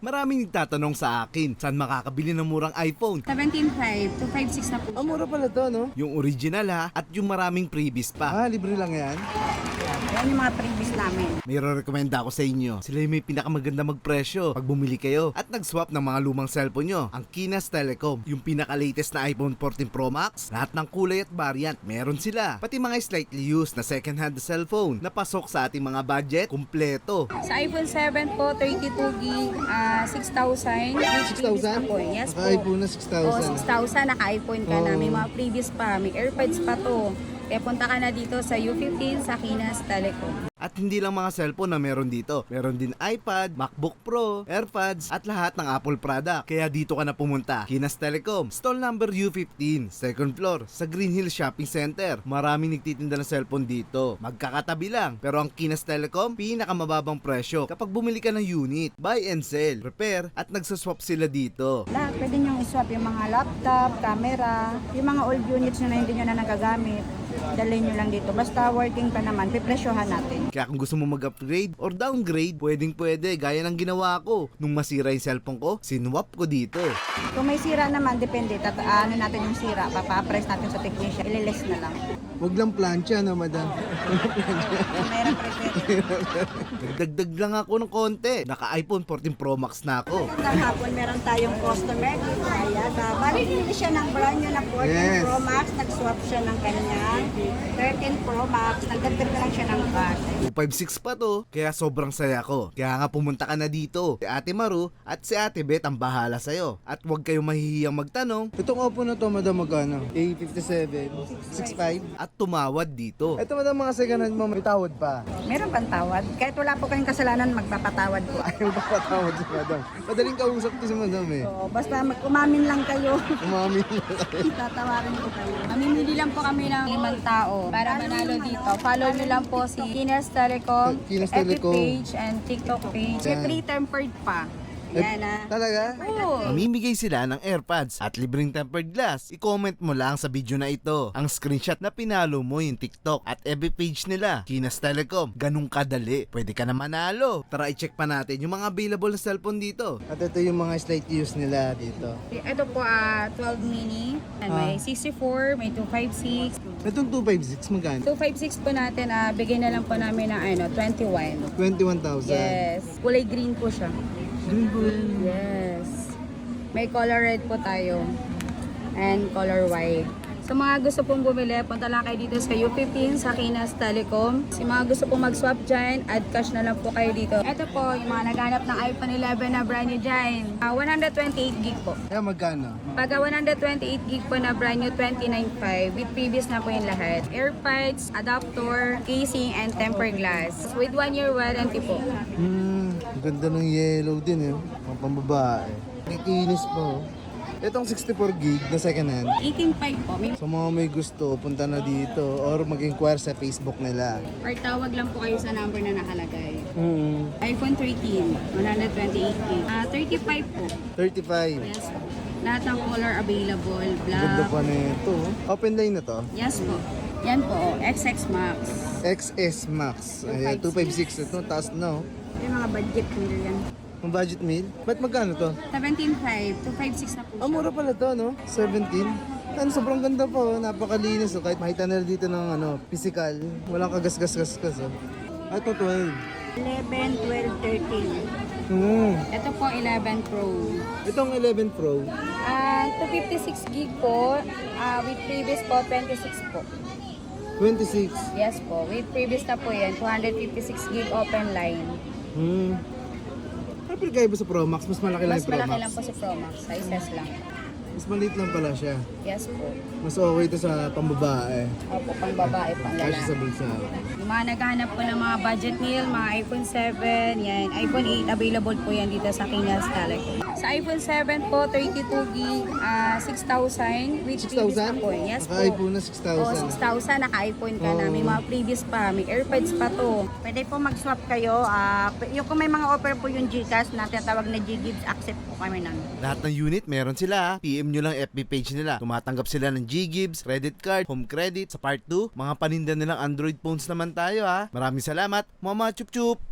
Maraming nagtatanong sa akin, saan makakabili ng murang iPhone? 17.5 to 5.6 na po siya. Mura pala to, no? Yung original ha, at yung maraming freebies pa. Libre lang yan. Yan yung mga previous namin. May rekomenda ako sa inyo. Sila yung may pinakamaganda magpresyo pag bumili kayo at nag-swap ng mga lumang cellphone nyo. Ang Kinas Telecom, yung pinaka-latest na iPhone 14 Pro Max, lahat ng kulay at variant, meron sila. Pati mga slightly used na second-hand cellphone na pasok sa ating mga budget, kumpleto. Sa iPhone 7 po, 32GB, 6,000. 6,000? Yes po. Naka-iPhone na Oo, 6,000. 6,000. Naka-iPhone ka na. May mga previous pa. May AirPods pa to. Kaya punta ka na dito sa U15 sa Kinas Telecom. At hindi lang mga cellphone na meron dito. Meron din iPad, MacBook Pro, AirPods, at lahat ng Apple product. Kaya dito ka na pumunta. Kinas Telecom, stall number U15, second floor, sa Green Hill Shopping Center. Maraming nagtitinda ng cellphone dito. Magkakatabi lang. Pero ang Kinas Telecom, pinakamababang presyo kapag bumili ka ng unit. Buy and sell, repair, at nagsaswap sila dito. Lahat, pwede nyo iswap yung mga laptop, camera, yung mga old units nyo na hindi nyo na nagagamit. Dalhin nyo lang dito. Basta working pa naman, pipresyohan natin. Kaya kung gusto mo mag-upgrade or downgrade, pwedeng-pwede. Gaya ng ginawa ko. Nung masira yung cellphone ko, sinwap ko dito. Kung may sira naman, depende. Ano natin yung sira, papapress natin sa technician. Ililist na lang. Huwag lang plancha, no, madam? Mayroon prepare. Nagdagdag lang ako ng konti. Naka-iPhone 14 Pro Max na ako. Hanggang hapon meron tayong customer. Kaya bali hindi siya ng brand new na 14 Yes. Pro Max. Nag-swap siya ng kanyang 13 Pro Max. Nagdagdag na lang siya ng cash. 256 pa to, kaya sobrang saya ko. Kaya nga pumunta ka na dito. Si Ate Maru at si Ate Beth ang bahala sa'yo. At huwag kayong mahihiyang magtanong Itong Oppo na to, madam, magkano? A57, 65. at tumawad dito. Ito, madam, mga second hand mo, may tawad pa. Meron pang tawad. Kahit wala po kayong kasalanan, magpapatawad po. Ayaw ba patawad si madam? Madaling kausap to si madam eh. So, basta umamin lang kayo. Umami. Tatawarin ko kayo. Mamimili lang po kami ng 5 tao para manalo dito. Follow nyo lang po si Kinas Telecom, Kinas FB Telecom. page and TikTok page. Yan. Free tempered pa. Yan na. Talaga? Oo. Mamimigay sila ng AirPods at libreng tempered glass. I-comment mo lang sa video na ito ang screenshot na pinalo mo yung TikTok at FB page nila, Kinas Telecom. Ganun kadali. Pwede ka na manalo. Tara i-check pa natin yung mga available na cellphone dito. At ito yung mga slight use nila dito. Ito po 12 mini. And may 64, may 256. Itong 256, magkano? 256 po natin, bigay na lang po namin ng 21. 21,000. Yes. Kulay green po siya. Green po yan. Yes. May color red po tayo. And color white. Sa mga gusto pong bumili, punta lang kayo dito sa U15 sa Kinas Telecom. Sa mga gusto pong mag-swap dyan, add cash na lang po kayo dito. Ito po, yung mga naghanap ng iPhone 11 na brand new dyan. 128 gig po. Kaya magkano? Pagka 128 gig po na brand new, 29.5. With previous na po yung lahat. AirPods, adapter, casing, and tempered glass. With 1 year warranty po. Ang ganda ng yellow din eh. Mga pambabae. Nakikinis po. Itong 64 gig na second hand. 18.5 po. May So mga may gusto, punta na dito or mag-inquire sa Facebook nila. or tawag lang po kayo sa number na nakalagay. Hmm. iPhone 13, 128 gig. 35 po. 35. Yes po. Lahat ng color available. Ganda Black. pa nito. Open line na to. Yes po. Yan po. XX Max. XS Max. Ayan, 256. Ito, taas na. Yung mga budget meal yan. Ang budget meal? Ba't magkano to? 17.5 to 5.6 na po siya. Mura pala to, no? 17. Sobrang ganda po. Napakalinis. Oh. Kahit makita nila dito ng physical. Walang kagas-gas-gas-gas. Oh. Ito 12. 11, 12, 13. Ito po 11 Pro. Itong 11 Pro. 256 gig po. With previous po, 26 po. 26. Yes po. With previous na po yan, 256 gig open line. Pero kaya ba sa Pro Max? Mas malaki lang Mas yung Pro malaki Max. lang po si Pro Max. Sizes lang. Mas maliit lang pala siya. Yes po. Mas okay ito sa pambabae. Opo, pang babae, pang Kasi sa lalaki. bulsa. Yung mga naghahanap po ng mga budget meal, mga iPhone 7, yan. iPhone 8, available po yan dito sa Kinas Telecom. Sa iPhone 7 po, 32 gig, 6,000. With previous na 6,000? po. Yes po. Naka-iPhone na Oo, 6,000. 6,000, naka-iPhone ka na. May Oo. mga previous pa, may AirPods pa to. Pwede po mag-swap kayo. Yung kung may mga offer po yung GCash na tinatawag na G-Gives, accept po kami nun. Lahat ng unit meron sila. PM nyo lang FB page nila. Tumatanggap sila ng G-Gives, credit card, home credit. Sa part 2, mga paninda nilang Android phones naman tayo ha. Maraming salamat, Mama Chup Chup!